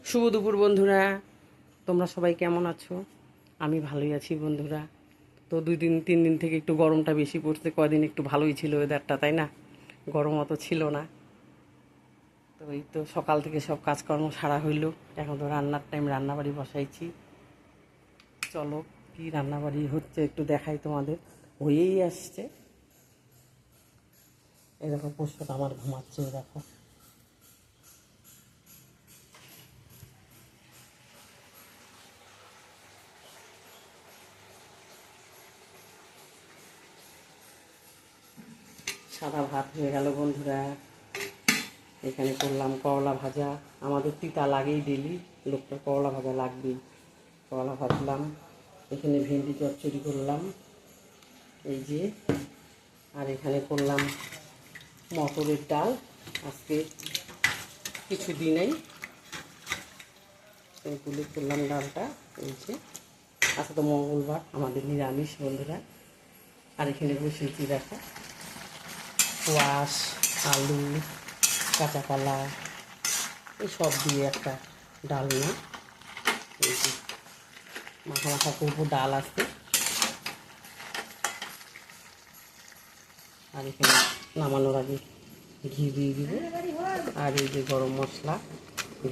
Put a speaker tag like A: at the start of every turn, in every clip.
A: শুভ দুপুর বন্ধুরা, তোমরা সবাই কেমন আছো? আমি ভালোই আছি বন্ধুরা। তো 2 দিন 3 দিন থেকে একটু গরমটা বেশি পড়ছে, কদিন একটু ভালোই ছিল ওয়েদারটা, তাই না? গরম অত ছিল না। তো এই তো সকাল থেকে সব কাজকর্ম সারা হইলো। এখন তো রান্নার টাইম, রান্নাবাড়ি বসাইছি। চলো কি রান্নাবাড়ি হচ্ছে একটু দেখাই তোমাদের। হয়েই আসছে। এই দেখো পোষ্যটা আমার ঘুমাচ্ছে, দেখো। সাদা ভাত হয়ে গেল বন্ধুরা। এখানে করলাম করলা ভাজা। আমাদের তিতা লাগেই ডেলি, লোকটা করলা ভাজা লাগবেই। করলা ভাজলাম। এখানে ভেন্ডি চচ্চড়ি করলাম, এই যে। আর এখানে করলাম মটরের ডাল। আজকে কিছু দিনেই এইগুলো করলাম ডালটা, এই যে। আজকে তো মঙ্গলবার, আমাদের নিরামিষ বন্ধুরা। আর এখানে বসেছি দেখো, কোয়াশ, আলু, কাঁচা কলা, এই সব দিয়ে একটা ডালনা। এই যে মাখা মাখা করবো, ডাল আছে। আর এখানে নামানোর আগে ঘি দিয়ে দিব। আর এই যে গরম মশলা,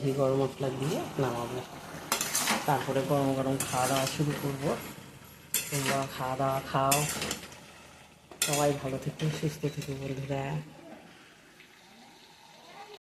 A: ঘি গরম মশলা দিয়ে নামাবো। তারপরে গরম গরম খাওয়া দাওয়া শুরু করবো। তোমরা খাওয়া দাওয়া খাও। সবাই ভালো থেকো, সুস্থ থেকো বন্ধুরা।